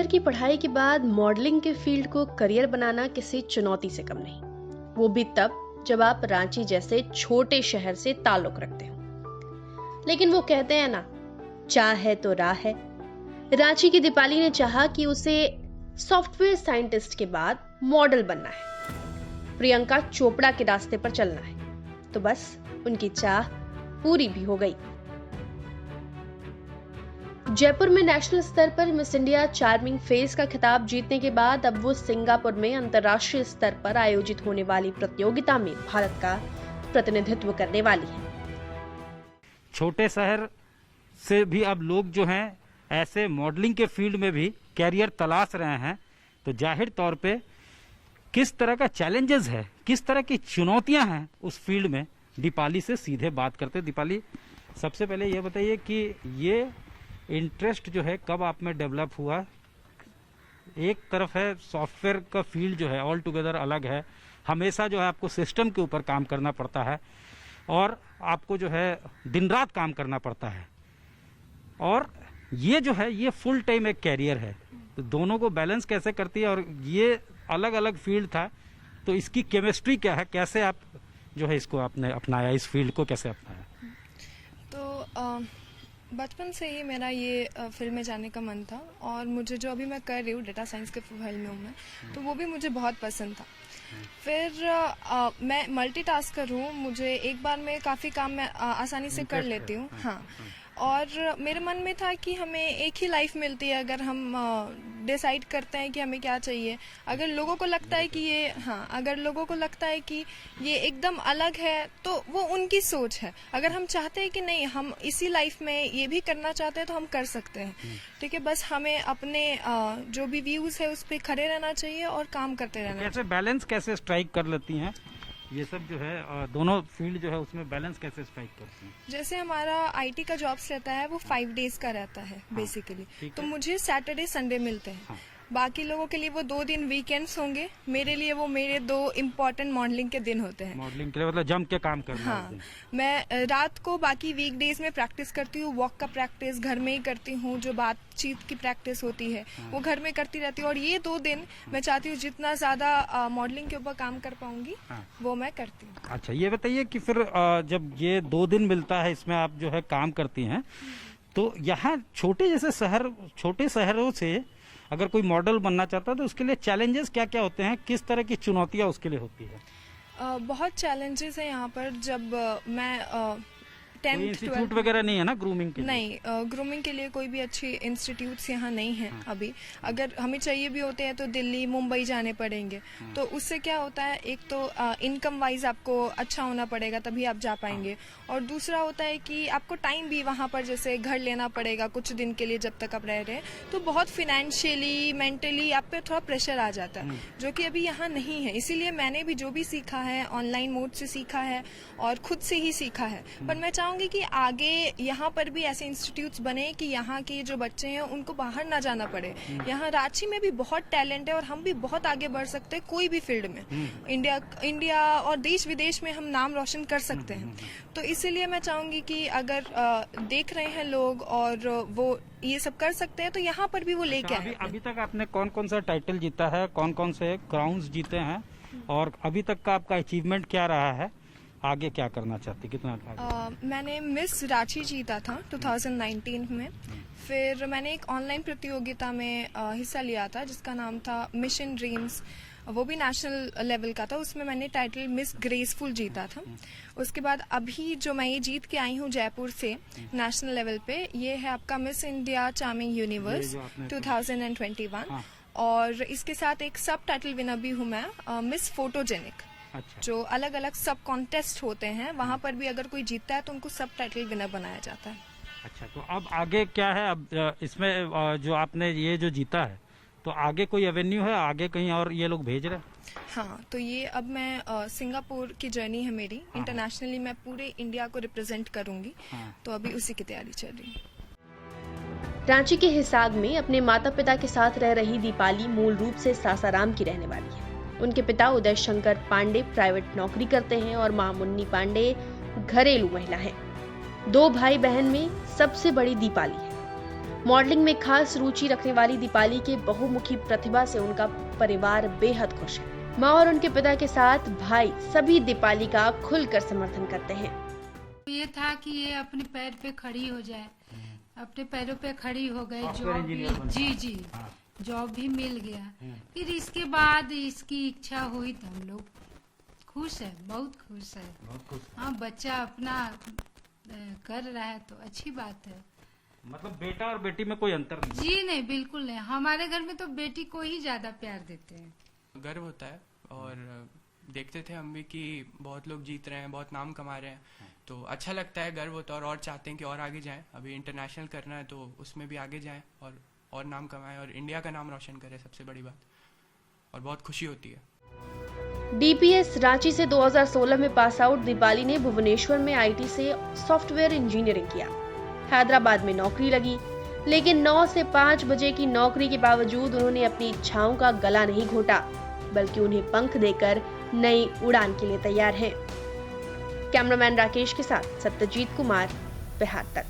Engineer की पढ़ाई के बाद मॉडलिंग के फील्ड को करियर बनाना किसी चुनौती से कम नहीं, वो भी तब जब आप रांची जैसे छोटे शहर से ताल्लुक रखते हो। लेकिन वो कहते हैं ना, चाह है तो राह है। रांची की दीपाली ने चाहा कि उसे सॉफ्टवेयर साइंटिस्ट के बाद मॉडल बनना है, प्रियंका चोपड़ा के रास्ते पर चलना है, तो बस उनकी चाह पूरी भी हो गई। जयपुर में नेशनल स्तर पर मिस इंडिया चार्मिंग फेस का खिताब जीतने के बाद अब वो सिंगापुर में अंतर्राष्ट्रीय स्तर पर आयोजित होने वाली प्रतियोगिता में भारत का प्रतिनिधित्व करने वाली है। छोटे शहर से भी अब लोग जो हैं ऐसे मॉडलिंग के फील्ड में भी कैरियर तलाश रहे हैं, तो जाहिर तौर पे किस तरह का चैलेंजेस है, किस तरह की चुनौतियां हैं उस फील्ड में, दीपाली से सीधे बात करते हैं। दीपाली, सबसे पहले ये बताइए कि ये इंटरेस्ट जो है कब आप में डेवलप हुआ? एक तरफ है सॉफ्टवेयर का फील्ड जो है ऑल टुगेदर अलग है, हमेशा जो है आपको सिस्टम के ऊपर काम करना पड़ता है और आपको जो है दिन रात काम करना पड़ता है, और ये जो है ये फुल टाइम एक कैरियर है, तो दोनों को बैलेंस कैसे करती है? और ये अलग अलग फील्ड था, तो इसकी केमिस्ट्री क्या है, कैसे आप जो है इसको आपने अपनाया, इस फील्ड को कैसे अपनाया? तो बचपन से ही मेरा ये फील्ड में जाने का मन था, और मुझे जो अभी मैं कर रही हूँ डेटा साइंस के फील्ड में हूँ मैं, तो वो भी मुझे बहुत पसंद था। फिर मैं मल्टीटास्कर हूँ, मुझे एक बार में काफ़ी काम मैं आसानी से कर लेती हूँ। हाँ, और मेरे मन में था कि हमें एक ही लाइफ मिलती है, अगर हम डिसाइड करते हैं कि हमें क्या चाहिए। अगर लोगों को लगता है कि ये अगर लोगों को लगता है कि ये एकदम अलग है, तो वो उनकी सोच है। अगर हम चाहते हैं कि नहीं, हम इसी लाइफ में ये भी करना चाहते हैं, तो हम कर सकते हैं। ठीक है, बस हमें अपने जो भी व्यूज है उस पर खड़े रहना चाहिए और काम करते रहना। कैसे बैलेंस कैसे स्ट्राइक कर लेती हैं ये सब जो है, दोनों फील्ड जो है उसमें बैलेंस कैसे स्ट्राइक करते हैं? जैसे हमारा आईटी का जॉब्स रहता है वो 5 डेज का रहता है बेसिकली, तो मुझे सैटरडे संडे मिलते हैं। बाकी लोगों के लिए वो 2 दिन वीकेंड्स होंगे, मेरे लिए वो मेरे 2 इम्पोर्टेंट मॉडलिंग के दिन होते हैं। मॉडलिंग के लिए मतलब जम के काम करना। हाँ, मैं रात को बाकी वीकडेज में प्रैक्टिस करती हूँ, वॉक का प्रैक्टिस घर में ही करती हूँ, जो बातचीत की प्रैक्टिस होती है वो घर में करती रहती हूँ। और ये 2 दिन मैं चाहती हूँ जितना ज्यादा मॉडलिंग के ऊपर काम कर पाऊंगी वो मैं करती हूँ। अच्छा, ये बताइए कि फिर जब ये 2 दिन मिलता है, इसमें आप जो है काम करती हैं, तो यहाँ छोटे शहरों से अगर कोई मॉडल बनना चाहता है तो उसके लिए चैलेंजेस क्या क्या होते हैं, किस तरह की चुनौतियां उसके लिए होती है? बहुत चैलेंजेस है यहाँ पर। जब मैं 10th इंस्टीट्यूट वगैरह नहीं है ना ग्रूमिंग के लिए? नहीं, ग्रूमिंग के लिए कोई भी अच्छी इंस्टीट्यूट्स यहाँ नहीं है अभी। अगर हमें चाहिए भी होते हैं तो दिल्ली मुंबई जाने पड़ेंगे। तो उससे क्या होता है, एक तो इनकम वाइज आपको अच्छा होना पड़ेगा तभी आप जा पाएंगे, और दूसरा होता है कि आपको टाइम भी वहाँ पर जैसे घर लेना पड़ेगा कुछ दिन के लिए जब तक आप रह रहे हैं, तो बहुत फिनेंशियली मेंटली आप पे थोड़ा प्रेशर आ जाता है, जो कि अभी यहाँ नहीं है। इसीलिए मैंने भी जो भी सीखा है ऑनलाइन मोड से सीखा है और खुद से ही सीखा है। पर मैं चाहूंगी कि आगे यहाँ पर भी ऐसे इंस्टीट्यूट्स बने कि यहाँ के जो बच्चे हैं उनको बाहर ना जाना पड़े। यहाँ रांची में भी बहुत टैलेंट है और हम भी बहुत आगे बढ़ सकते हैं कोई भी फील्ड में। इंडिया और देश विदेश में हम नाम रोशन कर सकते हैं। तो इसीलिए मैं चाहूंगी कि अगर देख रहे हैं लोग और वो ये सब कर सकते हैं तो यहाँ पर भी वो लेके आए। अभी तक आपने कौन कौन सा टाइटल जीता है, कौन कौन से क्राउन्स जीते हैं, और अभी तक का आपका अचीवमेंट क्या रहा है, आगे क्या करना चाहती, कितना? मैंने मिस रांची जीता था 2019 में। फिर मैंने एक ऑनलाइन प्रतियोगिता में हिस्सा लिया था जिसका नाम था मिशन ड्रीम्स, वो भी नेशनल लेवल का था। उसमें मैंने टाइटल मिस ग्रेसफुल जीता था। उसके बाद अभी जो मैं ये जीत के आई हूँ जयपुर से नेशनल लेवल पे, ये है आपका मिस इंडिया चार्मिंग यूनिवर्स 2021, और इसके साथ एक सब टाइटल विनर भी हूँ मैं, मिस फोटोजेनिक। अच्छा। जो अलग अलग सब कॉन्टेस्ट होते हैं वहाँ पर भी अगर कोई जीतता है तो उनको सब टाइटल विनर बनाया जाता है। अच्छा, तो अब आगे क्या है? अब इसमें जो आपने ये जो जीता है, तो आगे कोई एवेन्यू है, आगे कहीं और ये लोग भेज रहे हैं? हाँ, तो ये अब मैं सिंगापुर की जर्नी है मेरी, इंटरनेशनली मैं पूरे इंडिया को रिप्रेजेंट करूंगी। तो अभी उसी की तैयारी चल रही है। रांची के हिसार में अपने माता पिता के साथ रह रही दीपाली मूल रूप से सासाराम की रहने वाली है। उनके पिता उदय शंकर पांडे प्राइवेट नौकरी करते हैं और मां मुन्नी पांडे घरेलू महिला हैं। 2 भाई बहन में सबसे बड़ी दीपाली है। मॉडलिंग में खास रुचि रखने वाली दीपाली के बहुमुखी प्रतिभा से उनका परिवार बेहद खुश है। माँ और उनके पिता के साथ भाई सभी दीपाली का खुलकर समर्थन करते हैं। ये था कि ये अपने पैर पे खड़ी हो जाए, अपने पैरों पे खड़ी हो गई, जॉब भी जी जॉब भी मिल गया। फिर इसके बाद इसकी इच्छा हुई तो हम लोग खुश है, बहुत खुश है। हाँ, बच्चा अपना कर रहा है तो अच्छी बात है। मतलब बेटा और बेटी में कोई अंतर नहीं? जी नहीं, बिल्कुल नहीं। हमारे घर में तो बेटी को ही ज्यादा प्यार देते हैं। गर्व होता है और देखते थे हम भी कि बहुत लोग जीत रहे हैं, बहुत नाम कमा रहे हैं, तो अच्छा लगता है, गर्व होता है और चाहते हैं कि और आगे जाएं। अभी इंटरनेशनल करना है तो उसमें भी आगे जाएं और नाम कमाएं और इंडिया का नाम रोशन करें, सबसे बड़ी बात, और बहुत खुशी होती है। डीपीएस रांची से 2016 में पास आउट दीपाली ने भुवनेश्वर में आईटी से सॉफ्टवेयर इंजीनियरिंग किया। हैदराबाद में नौकरी लगी, लेकिन 9 से 5 बजे की नौकरी के बावजूद उन्होंने अपनी इच्छाओं का गला नहीं घोटा, बल्कि उन्हें पंख देकर नई उड़ान के लिए तैयार हैं। कैमरामैन राकेश के साथ सत्यजीत कुमार, बिहार तक।